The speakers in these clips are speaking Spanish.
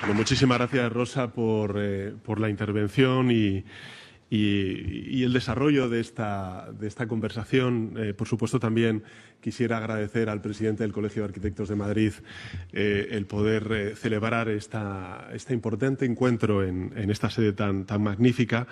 Bueno, muchísimas gracias, Rosa, por la intervención y el desarrollo de esta conversación. Por supuesto, también quisiera agradecer al presidente del Colegio de Arquitectos de Madrid el poder celebrar este importante encuentro en esta sede tan magnífica.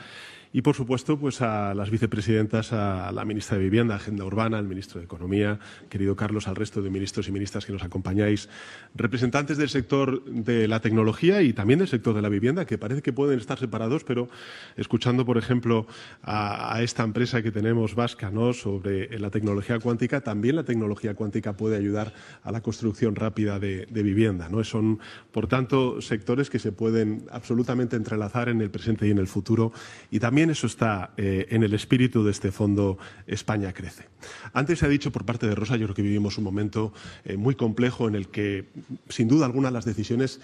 Y, por supuesto, pues a las vicepresidentas, a la ministra de Vivienda, Agenda Urbana, al ministro de Economía, querido Carlos, al resto de ministros y ministras que nos acompañáis, representantes del sector de la tecnología y también del sector de la vivienda, que parece que pueden estar separados, pero escuchando, por ejemplo, a esta empresa que tenemos vasca, ¿no?, sobre la tecnología cuántica, también la tecnología cuántica puede ayudar a la construcción rápida de vivienda, ¿no? Son, por tanto, sectores que se pueden absolutamente entrelazar en el presente y en el futuro, y también eso está en el espíritu de este fondo España Crece. Antes se ha dicho por parte de Rosa, yo creo que vivimos un momento muy complejo en el que, sin duda alguna, las decisiones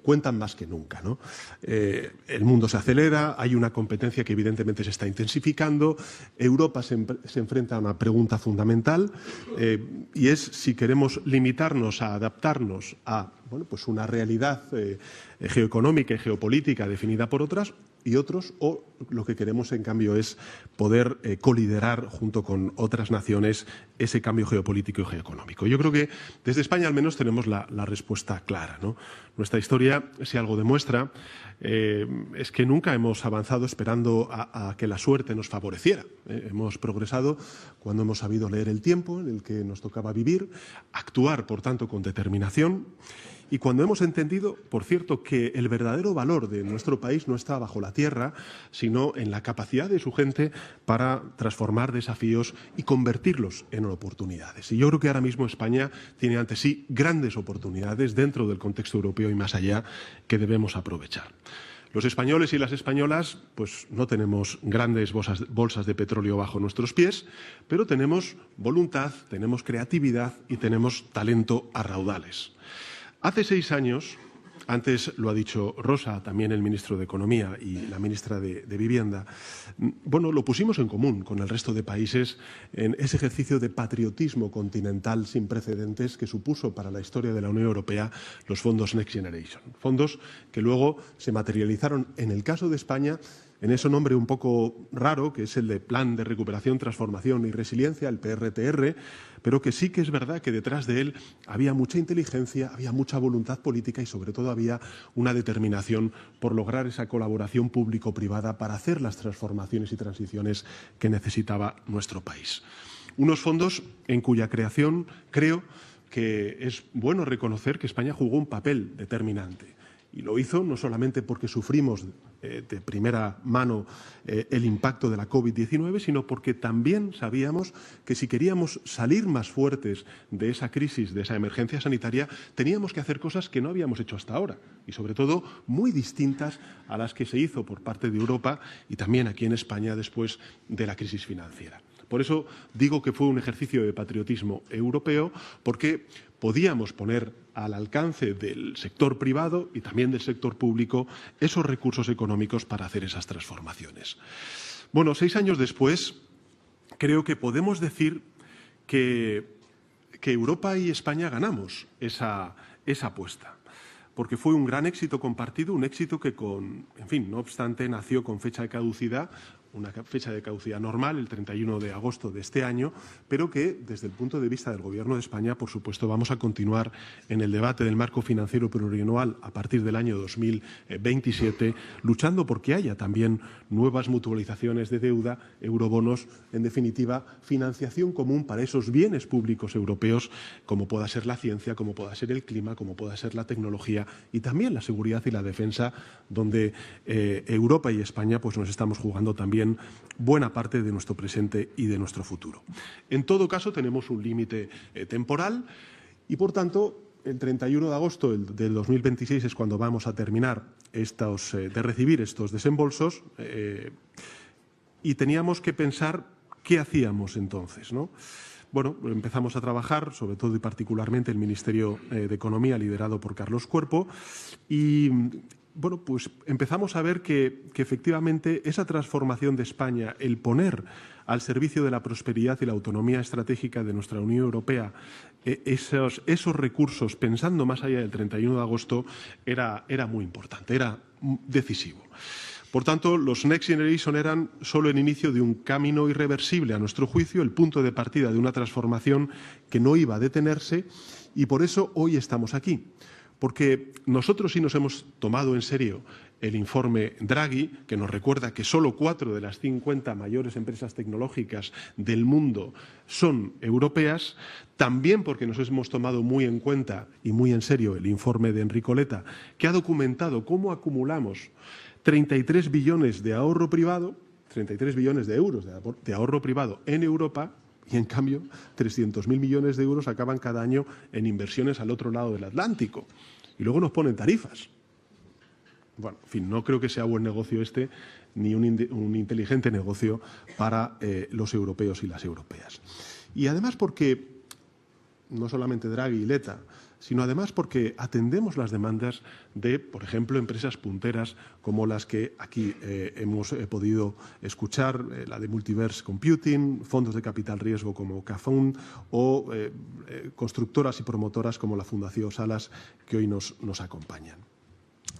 cuentan más que nunca, ¿no? El mundo se acelera, hay una competencia que evidentemente se está intensificando, Europa se enfrenta a una pregunta fundamental y es si queremos limitarnos a adaptarnos a pues una realidad geoeconómica y geopolítica definida por otras y otros, o lo que queremos, en cambio, es poder coliderar junto con otras naciones ese cambio geopolítico y geoeconómico. Yo creo que desde España al menos tenemos la respuesta clara, ¿no? Nuestra historia, si algo demuestra, es que nunca hemos avanzado esperando a que la suerte nos favoreciera. Hemos progresado cuando hemos sabido leer el tiempo en el que nos tocaba vivir, actuar, por tanto, con determinación. Y cuando hemos entendido, por cierto, que el verdadero valor de nuestro país no está bajo la tierra, sino en la capacidad de su gente para transformar desafíos y convertirlos en oportunidades. Y yo creo que ahora mismo España tiene ante sí grandes oportunidades dentro del contexto europeo y más allá que debemos aprovechar. Los españoles y las españolas pues no tenemos grandes bolsas de petróleo bajo nuestros pies, pero tenemos voluntad, tenemos creatividad y tenemos talento a raudales. Hace 6 años, antes lo ha dicho Rosa, también el ministro de Economía y la ministra de Vivienda, lo pusimos en común con el resto de países en ese ejercicio de patriotismo continental sin precedentes que supuso para la historia de la Unión Europea los fondos Next Generation. Fondos que luego se materializaron, en el caso de España, en ese nombre un poco raro, que es el de Plan de Recuperación, Transformación y Resiliencia, el PRTR, pero que sí que es verdad que detrás de él había mucha inteligencia, había mucha voluntad política y sobre todo había una determinación por lograr esa colaboración público-privada para hacer las transformaciones y transiciones que necesitaba nuestro país. Unos fondos en cuya creación creo que es bueno reconocer que España jugó un papel determinante. Y lo hizo no solamente porque sufrimos de primera mano el impacto de la COVID-19, sino porque también sabíamos que si queríamos salir más fuertes de esa crisis, de esa emergencia sanitaria, teníamos que hacer cosas que no habíamos hecho hasta ahora y, sobre todo, muy distintas a las que se hizo por parte de Europa y también aquí en España después de la crisis financiera. Por eso digo que fue un ejercicio de patriotismo europeo, porque podíamos poner al alcance del sector privado y también del sector público esos recursos económicos para hacer esas transformaciones. 6 años después, creo que podemos decir que Europa y España ganamos esa apuesta, porque fue un gran éxito compartido, un éxito que no obstante, nació con fecha de caducidad, una fecha de caducidad normal, el 31 de agosto de este año, pero que, desde el punto de vista del Gobierno de España, por supuesto, vamos a continuar en el debate del marco financiero plurianual a partir del año 2027, luchando porque haya también nuevas mutualizaciones de deuda, eurobonos, en definitiva, financiación común para esos bienes públicos europeos, como pueda ser la ciencia, como pueda ser el clima, como pueda ser la tecnología y también la seguridad y la defensa, donde Europa y España pues nos estamos jugando también buena parte de nuestro presente y de nuestro futuro. En todo caso, tenemos un límite temporal y, por tanto, el 31 de agosto del 2026 es cuando vamos a terminar de recibir estos desembolsos y teníamos que pensar qué hacíamos entonces, ¿no? Empezamos a trabajar, sobre todo y particularmente el Ministerio de Economía, liderado por Carlos Cuerpo, y bueno, pues empezamos a ver que efectivamente esa transformación de España, el poner al servicio de la prosperidad y la autonomía estratégica de nuestra Unión Europea esos recursos, pensando más allá del 31 de agosto, era muy importante, era decisivo. Por tanto, los Next Generation eran solo el inicio de un camino irreversible, a nuestro juicio, el punto de partida de una transformación que no iba a detenerse, y por eso hoy estamos aquí. Porque nosotros sí nos hemos tomado en serio el informe Draghi, que nos recuerda que solo 4 de las 50 mayores empresas tecnológicas del mundo son europeas, también porque nos hemos tomado muy en cuenta y muy en serio el informe de Enrico Letta, que ha documentado cómo acumulamos 33 billones de ahorro privado, 33 billones de euros de ahorro privado en Europa, y en cambio 300.000 millones de euros acaban cada año en inversiones al otro lado del Atlántico. Y luego nos ponen tarifas. Bueno, en fin, no creo que sea buen negocio este, ni un inteligente negocio para los europeos y las europeas. Y además porque, no solamente Draghi y Letta, sino además porque atendemos las demandas de, por ejemplo, empresas punteras como las que aquí hemos podido escuchar, la de Multiverse Computing, fondos de capital riesgo como Cafund o constructoras y promotoras como la Fundación Salas, que hoy nos acompañan.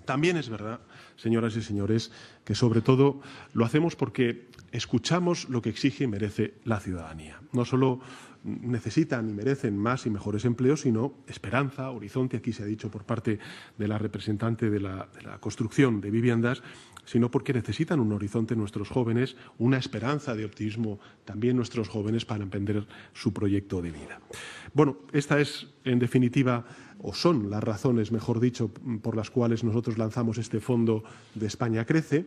También es verdad, señoras y señores, que sobre todo lo hacemos porque escuchamos lo que exige y merece la ciudadanía. No solo necesitan y merecen más y mejores empleos, sino esperanza, horizonte, aquí se ha dicho por parte de la representante de la construcción de viviendas, sino porque necesitan un horizonte nuestros jóvenes, una esperanza de optimismo también nuestros jóvenes para emprender su proyecto de vida. Bueno, esta es, en definitiva, o son las razones, mejor dicho, por las cuales nosotros lanzamos este Fondo de España Crece.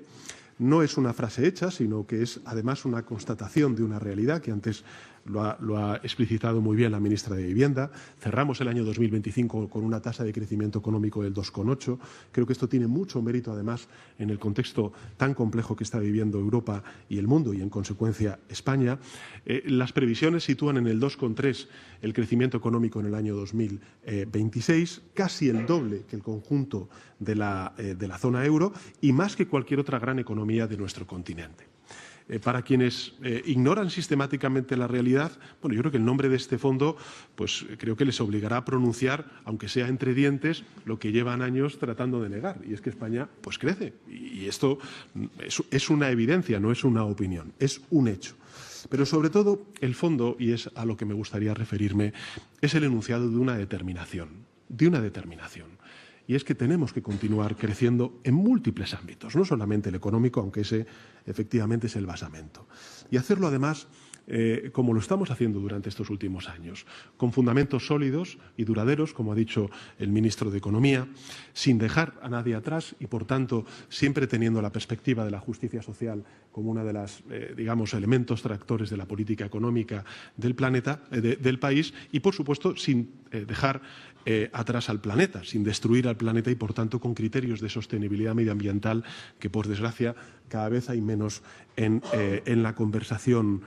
No es una frase hecha, sino que es además una constatación de una realidad que antes lo ha explicitado muy bien la ministra de Vivienda. Cerramos el año 2025 con una tasa de crecimiento económico del 2,8. Creo que esto tiene mucho mérito, además, en el contexto tan complejo que está viviendo Europa y el mundo y, en consecuencia, España. Las previsiones sitúan en el 2,3 el crecimiento económico en el año 2026, casi el doble que el conjunto de la zona euro y más que cualquier otra gran economía de nuestro continente. Para quienes ignoran sistemáticamente la realidad, bueno, yo creo que el nombre de este fondo, pues creo que les obligará a pronunciar, aunque sea entre dientes, lo que llevan años tratando de negar, y es que España pues crece. Y esto es una evidencia, no es una opinión, es un hecho. Pero sobre todo el fondo, y es a lo que me gustaría referirme, es el enunciado de una determinación, Y es que tenemos que continuar creciendo en múltiples ámbitos, no solamente el económico, aunque ese efectivamente es el basamento. Y hacerlo además como lo estamos haciendo durante estos últimos años, con fundamentos sólidos y duraderos, como ha dicho el ministro de Economía, sin dejar a nadie atrás y, por tanto, siempre teniendo la perspectiva de la justicia social como una de las, elementos tractores de la política económica del planeta, del país, y, por supuesto, sin dejar atrás al planeta, sin destruir al planeta y, por tanto, con criterios de sostenibilidad medioambiental que, por desgracia, cada vez hay menos en la conversación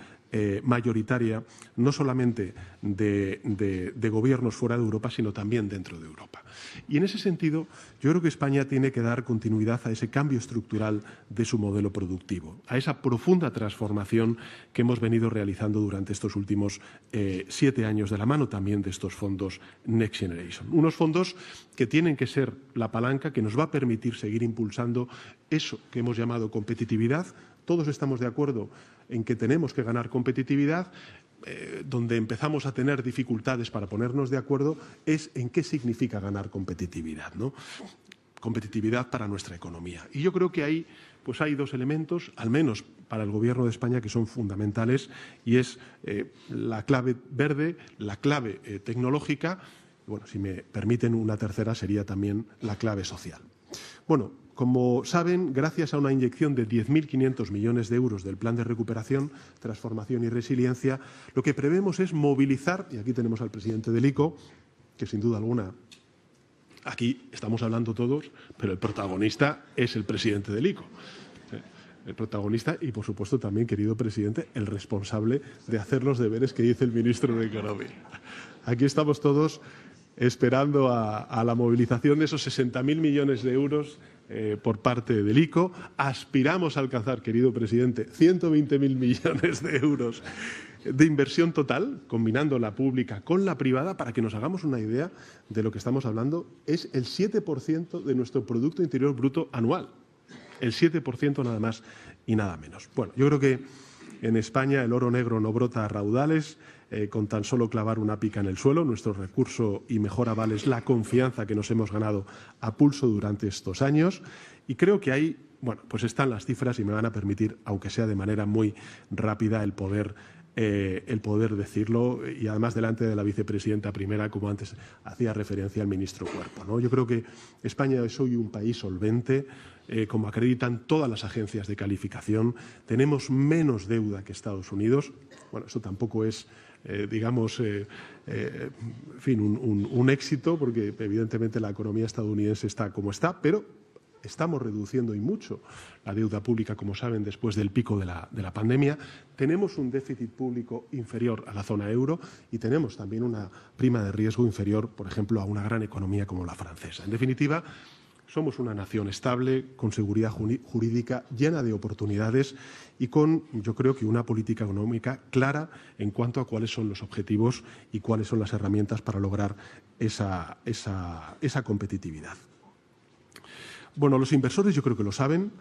mayoritaria, no solamente de gobiernos fuera de Europa, sino también dentro de Europa. Y en ese sentido, yo creo que España tiene que dar continuidad a ese cambio estructural de su modelo productivo, a esa profunda transformación que hemos venido realizando durante estos últimos 7 años, de la mano también de estos fondos Next Generation. Unos fondos que tienen que ser la palanca que nos va a permitir seguir impulsando eso que hemos llamado competitividad. Todos estamos de acuerdo en que tenemos que ganar competitividad. Donde empezamos a tener dificultades para ponernos de acuerdo es en qué significa ganar competitividad, ¿no? Competitividad para nuestra economía. Y yo creo que ahí pues hay dos elementos, al menos para el Gobierno de España, que son fundamentales, y es la clave verde, la clave tecnológica. Bueno, si me permiten, una tercera sería también la clave social. Bueno, como saben, gracias a una inyección de 10.500 millones de euros del Plan de Recuperación, Transformación y Resiliencia, lo que prevemos es movilizar, y aquí tenemos al presidente del ICO, que sin duda alguna, aquí estamos hablando todos, pero el protagonista es el presidente del ICO. El protagonista y, por supuesto, también, querido presidente, el responsable de hacer los deberes que dice el ministro de Economía. Aquí estamos todos esperando a la movilización de esos 60.000 millones de euros por parte del ICO. Aspiramos a alcanzar, querido presidente, 120.000 millones de euros de inversión total, combinando la pública con la privada. Para que nos hagamos una idea de lo que estamos hablando, es el 7% de nuestro Producto Interior Bruto anual. El 7% nada más y nada menos. Bueno, yo creo que en España el oro negro no brota a raudales con tan solo clavar una pica en el suelo. Nuestro recurso y mejor aval es la confianza que nos hemos ganado a pulso durante estos años. Y creo que ahí, bueno, pues están las cifras y me van a permitir, aunque sea de manera muy rápida, el poder decirlo, y además delante de la vicepresidenta primera, como antes hacía referencia el ministro Cuerpo, ¿no? Yo creo que España es hoy un país solvente, como acreditan todas las agencias de calificación. Tenemos menos deuda que Estados Unidos. Bueno, eso tampoco es, digamos, en fin, un éxito, porque evidentemente la economía estadounidense está como está, pero estamos reduciendo y mucho la deuda pública, como saben, después del pico de la pandemia. Tenemos un déficit público inferior a la zona euro y tenemos también una prima de riesgo inferior, por ejemplo, a una gran economía como la francesa. En definitiva, somos una nación estable, con seguridad jurídica, llena de oportunidades y con, yo creo que, una política económica clara en cuanto a cuáles son los objetivos y cuáles son las herramientas para lograr esa competitividad. Bueno, los inversores yo creo que lo saben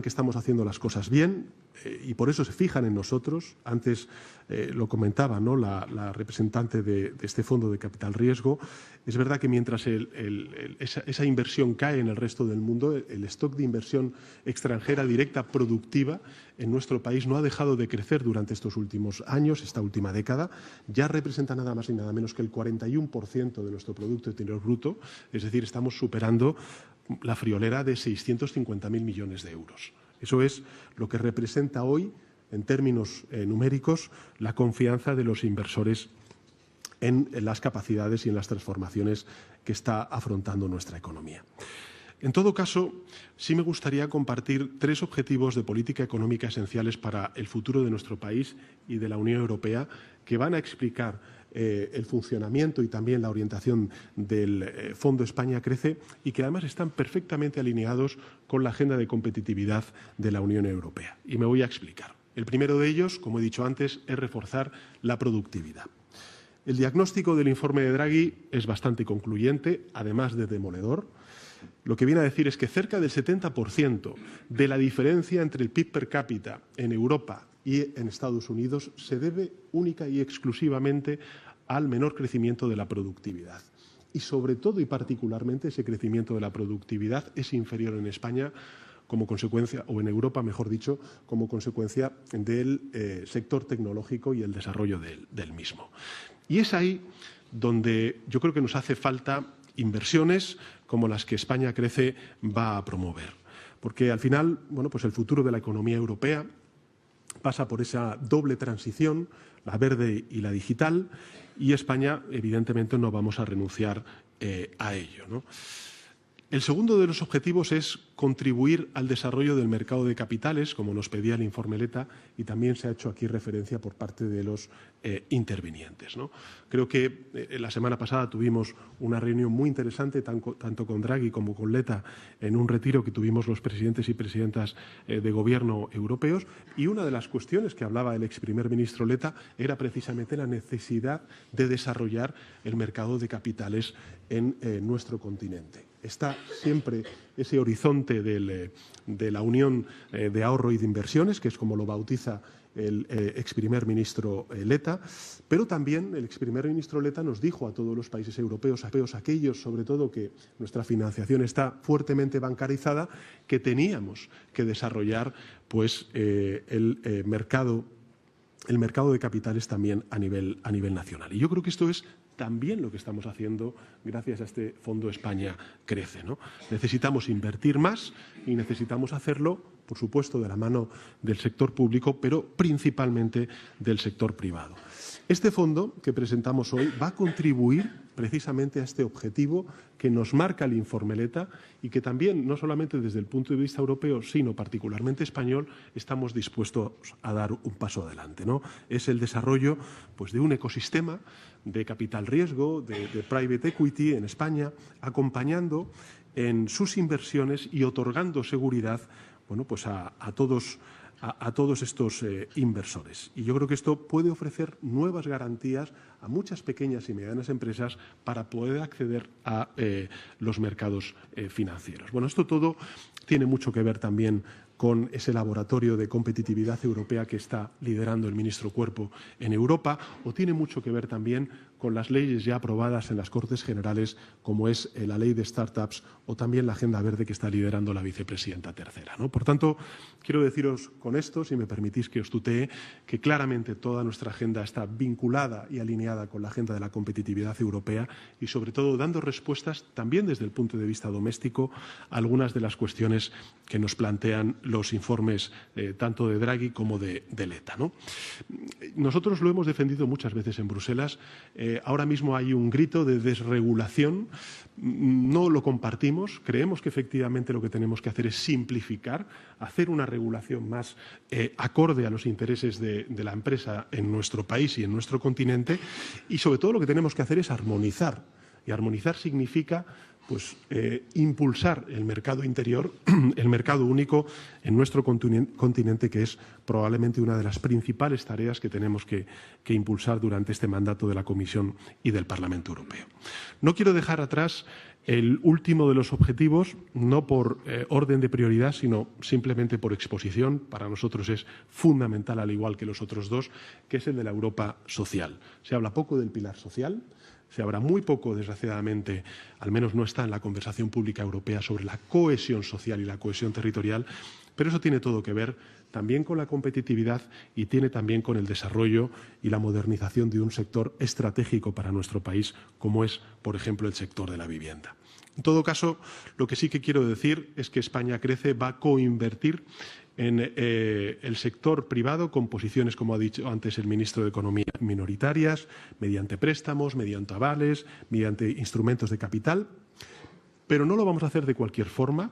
que estamos haciendo las cosas bien y por eso se fijan en nosotros. Antes lo comentaba, ¿no?, la representante de este fondo de capital riesgo. Es verdad que mientras esa inversión cae en el resto del mundo, el stock de inversión extranjera directa productiva en nuestro país no ha dejado de crecer durante estos últimos años, esta última década. Ya representa nada más y nada menos que el 41% de nuestro Producto Interior Bruto, es decir, estamos superando la friolera de 650.000 millones de euros. Eso es lo que representa hoy, en términos numéricos, la confianza de los inversores en las capacidades y en las transformaciones que está afrontando nuestra economía. En todo caso, sí me gustaría compartir 3 objetivos de política económica esenciales para el futuro de nuestro país y de la Unión Europea, que van a explicar el funcionamiento y también la orientación del Fondo España Crece y que además están perfectamente alineados con la agenda de competitividad de la Unión Europea. Y me voy a explicar. El primero de ellos, como he dicho antes, es reforzar la productividad. El diagnóstico del informe de Draghi es bastante concluyente, además de demoledor. Lo que viene a decir es que cerca del 70% de la diferencia entre el PIB per cápita en Europa y en Estados Unidos se debe única y exclusivamente al menor crecimiento de la productividad. Y sobre todo y particularmente ese crecimiento de la productividad es inferior en España como consecuencia, o en Europa, mejor dicho, como consecuencia del sector tecnológico y el desarrollo del mismo. Y es ahí donde yo creo que nos hace falta inversiones como las que España Crece va a promover. Porque al final, bueno, pues el futuro de la economía europea pasa por esa doble transición, la verde y la digital, y España, evidentemente, no vamos a renunciar a ello, ¿no? El segundo de los objetivos es contribuir al desarrollo del mercado de capitales, como nos pedía el informe Letta, y también se ha hecho aquí referencia por parte de los intervinientes, ¿no? Creo que la semana pasada tuvimos una reunión muy interesante, tanto con Draghi como con Letta, en un retiro que tuvimos los presidentes y presidentas de gobierno europeos, y una de las cuestiones que hablaba el ex primer ministro Letta era precisamente la necesidad de desarrollar el mercado de capitales en nuestro continente. Está siempre ese horizonte de la Unión de Ahorro y de Inversiones, que es como lo bautiza el ex primer ministro Letta, pero también el ex primer ministro Letta nos dijo a todos los países europeos, aquellos sobre todo que nuestra financiación está fuertemente bancarizada, que teníamos que desarrollar pues, el mercado de capitales también a nivel nacional. Y yo creo que esto es también lo que estamos haciendo gracias a este Fondo España Crece, ¿no? Necesitamos invertir más y necesitamos hacerlo, por supuesto, de la mano del sector público, pero principalmente del sector privado. Este fondo que presentamos hoy va a contribuir precisamente a este objetivo que nos marca el informe Letta y que también, no solamente desde el punto de vista europeo, sino particularmente español, estamos dispuestos a dar un paso adelante, ¿no? Es el desarrollo, pues, de un ecosistema de capital riesgo, de private equity en España, acompañando en sus inversiones y otorgando seguridad, bueno, pues a todos estos inversores. Y yo creo que esto puede ofrecer nuevas garantías a muchas pequeñas y medianas empresas para poder acceder a los mercados financieros. Bueno, esto todo tiene mucho que ver también con ese laboratorio de competitividad europea que está liderando el ministro Cuerpo en Europa, o tiene mucho que ver también con las leyes ya aprobadas en las Cortes Generales, como es la ley de startups o también la Agenda Verde que está liderando la vicepresidenta tercera, ¿no? Por tanto, quiero deciros con esto, si me permitís que os tutee, que claramente toda nuestra agenda está vinculada y alineada con la agenda de la competitividad europea y, sobre todo, dando respuestas también desde el punto de vista doméstico a algunas de las cuestiones que nos plantean los informes tanto de Draghi como de Letta, ¿no? Nosotros lo hemos defendido muchas veces en Bruselas. Ahora mismo hay un grito de desregulación. No lo compartimos. Creemos que efectivamente lo que tenemos que hacer es simplificar, hacer una regulación más acorde a los intereses de la empresa en nuestro país y en nuestro continente. Y sobre todo lo que tenemos que hacer es armonizar. Y armonizar significa, pues, impulsar el mercado interior, el mercado único en nuestro continente, que es probablemente una de las principales tareas que tenemos que impulsar durante este mandato de la Comisión y del Parlamento Europeo. No quiero dejar atrás el último de los objetivos, no por orden de prioridad, sino simplemente por exposición. Para nosotros es fundamental, al igual que los otros dos, que es el de la Europa social. Se habla poco del pilar social. Se habla muy poco, desgraciadamente, al menos no está en la conversación pública europea, sobre la cohesión social y la cohesión territorial, pero eso tiene todo que ver también con la competitividad y tiene también con el desarrollo y la modernización de un sector estratégico para nuestro país, como es, por ejemplo, el sector de la vivienda. En todo caso, lo que sí que quiero decir es que España Crece va a coinvertir en el sector privado con posiciones, como ha dicho antes el ministro de Economía, minoritarias, mediante préstamos, mediante avales, mediante instrumentos de capital. Pero no lo vamos a hacer de cualquier forma.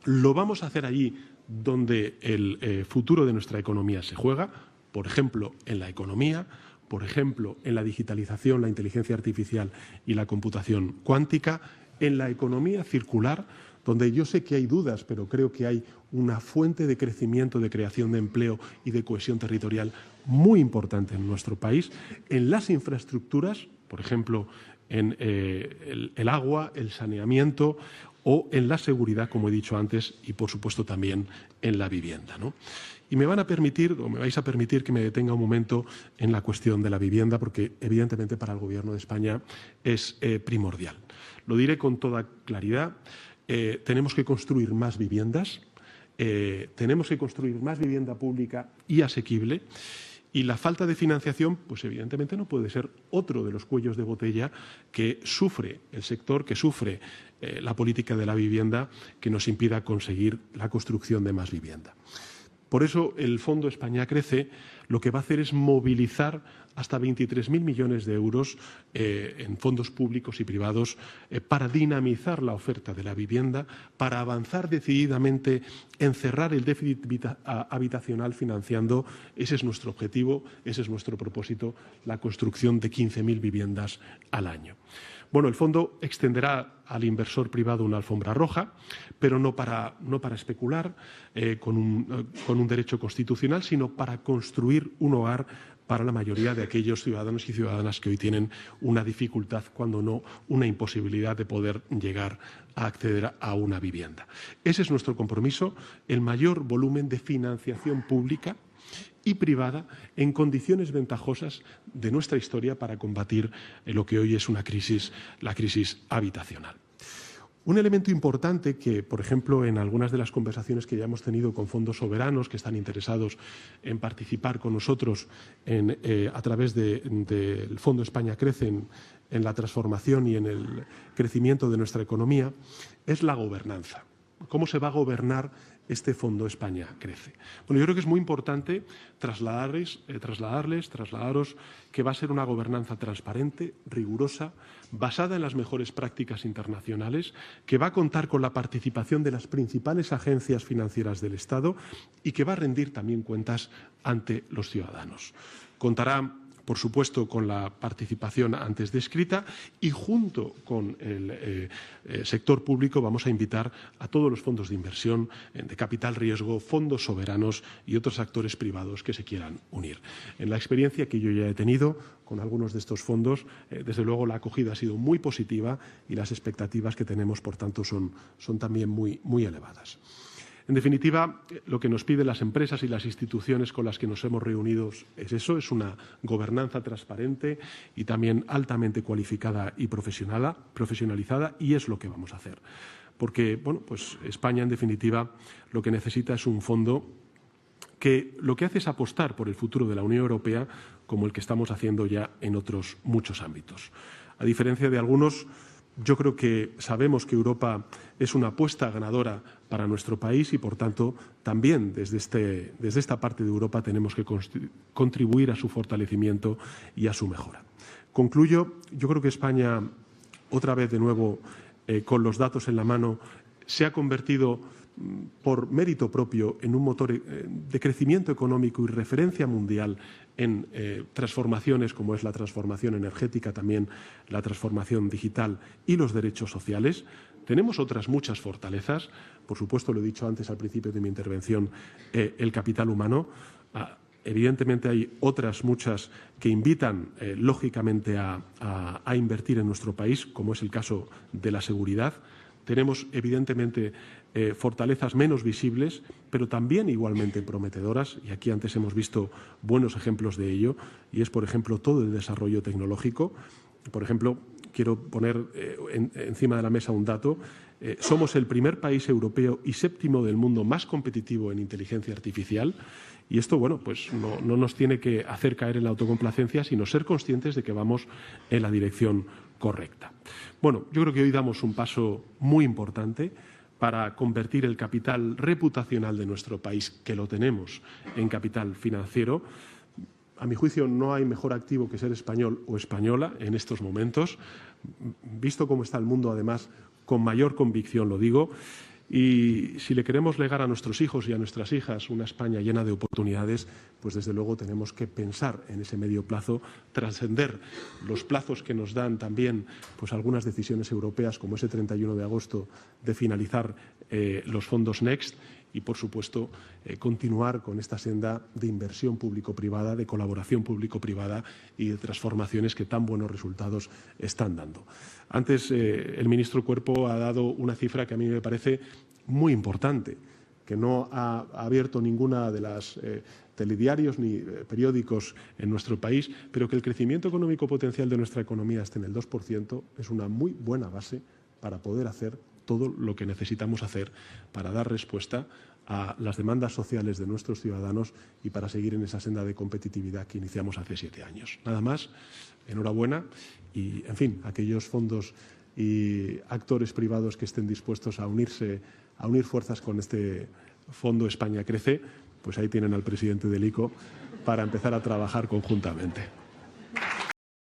Lo vamos a hacer allí donde el futuro de nuestra economía se juega, por ejemplo, en la economía, por ejemplo, en la digitalización, la inteligencia artificial y la computación cuántica, en la economía circular, donde yo sé que hay dudas, pero creo que hay una fuente de crecimiento, de creación de empleo y de cohesión territorial muy importante en nuestro país, en las infraestructuras, por ejemplo, en el agua, el saneamiento o en la seguridad, como he dicho antes, y por supuesto también en la vivienda, ¿no? Y me van a permitir, o me vais a permitir, que me detenga un momento en la cuestión de la vivienda, porque evidentemente para el Gobierno de España es primordial. Lo diré con toda claridad. Tenemos que construir más viviendas, tenemos que construir más vivienda pública y asequible, y la falta de financiación, pues evidentemente no puede ser otro de los cuellos de botella que sufre el sector, que sufre la política de la vivienda, que nos impida conseguir la construcción de más vivienda. Por eso el Fondo España Crece lo que va a hacer es movilizar hasta 23.000 millones de euros en fondos públicos y privados para dinamizar la oferta de la vivienda, para avanzar decididamente en cerrar el déficit habitacional financiando, ese es nuestro objetivo, ese es nuestro propósito, la construcción de 15.000 viviendas al año. Bueno, el fondo extenderá al inversor privado una alfombra roja, pero no para especular con un derecho constitucional, sino para construir un hogar para la mayoría de aquellos ciudadanos y ciudadanas que hoy tienen una dificultad, cuando no una imposibilidad, de poder llegar a acceder a una vivienda. Ese es nuestro compromiso, el mayor volumen de financiación pública y privada en condiciones ventajosas de nuestra historia para combatir lo que hoy es una crisis, la crisis habitacional. Un elemento importante que, por ejemplo, en algunas de las conversaciones que ya hemos tenido con fondos soberanos que están interesados en participar con nosotros a través del Fondo España Crece en la transformación y en el crecimiento de nuestra economía, es la gobernanza. ¿Cómo se va a gobernar este Fondo España Crece. Bueno, yo creo que es muy importante trasladaros que va a ser una gobernanza transparente, rigurosa, basada en las mejores prácticas internacionales, que va a contar con la participación de las principales agencias financieras del Estado y que va a rendir también cuentas ante los ciudadanos. Contará, por supuesto, con la participación antes descrita y junto con el sector público vamos a invitar a todos los fondos de inversión, de capital riesgo, fondos soberanos y otros actores privados que se quieran unir. En la experiencia que yo ya he tenido con algunos de estos fondos, desde luego la acogida ha sido muy positiva y las expectativas que tenemos, por tanto, son también muy elevadas. En definitiva, lo que nos piden las empresas y las instituciones con las que nos hemos reunido es eso, es una gobernanza transparente y también altamente cualificada y profesionalizada, y es lo que vamos a hacer. Porque, bueno, pues España, en definitiva, lo que necesita es un fondo que lo que hace es apostar por el futuro de la Unión Europea como el que estamos haciendo ya en otros muchos ámbitos. A diferencia de algunos, yo creo que sabemos que Europa es una apuesta ganadora para nuestro país y, por tanto, también desde esta parte de Europa tenemos que contribuir a su fortalecimiento y a su mejora. Concluyo, yo creo que España, otra vez de nuevo, con los datos en la mano, se ha convertido por mérito propio en un motor de crecimiento económico y referencia mundial en transformaciones como es la transformación energética, también la transformación digital y los derechos sociales. Tenemos otras muchas fortalezas, por supuesto, lo he dicho antes al principio de mi intervención, el capital humano. Evidentemente hay otras muchas que invitan, lógicamente, a invertir en nuestro país, como es el caso de la seguridad. Tenemos, evidentemente, fortalezas menos visibles, pero también igualmente prometedoras, y aquí antes hemos visto buenos ejemplos de ello, y es, por ejemplo, todo el desarrollo tecnológico. Por ejemplo, quiero poner encima de la mesa un dato. Somos el primer país europeo y séptimo del mundo más competitivo en inteligencia artificial, y esto, bueno, pues no nos tiene que hacer caer en la autocomplacencia, sino ser conscientes de que vamos en la dirección correcta. Bueno, yo creo que hoy damos un paso muy importante para convertir el capital reputacional de nuestro país, que lo tenemos, en capital financiero. A mi juicio, no hay mejor activo que ser español o española en estos momentos. Visto cómo está el mundo, además, con mayor convicción lo digo. Y si le queremos legar a nuestros hijos y a nuestras hijas una España llena de oportunidades, pues desde luego tenemos que pensar en ese medio plazo, trascender los plazos que nos dan también pues algunas decisiones europeas, como ese 31 de agosto de finalizar los fondos Next y, por supuesto, continuar con esta senda de inversión público-privada, de colaboración público-privada y de transformaciones que tan buenos resultados están dando. Antes, el ministro Cuerpo ha dado una cifra que a mí me parece muy importante, que no ha abierto ninguna de las telediarios ni periódicos en nuestro país, pero que el crecimiento económico potencial de nuestra economía esté en el 2%, es una muy buena base para poder hacer todo lo que necesitamos hacer para dar respuesta a las demandas sociales de nuestros ciudadanos y para seguir en esa senda de competitividad que iniciamos hace 7 años. Nada más, enhorabuena y, en fin, aquellos fondos y actores privados que estén dispuestos a unir fuerzas con este Fondo España Crece, pues ahí tienen al presidente del ICO para empezar a trabajar conjuntamente.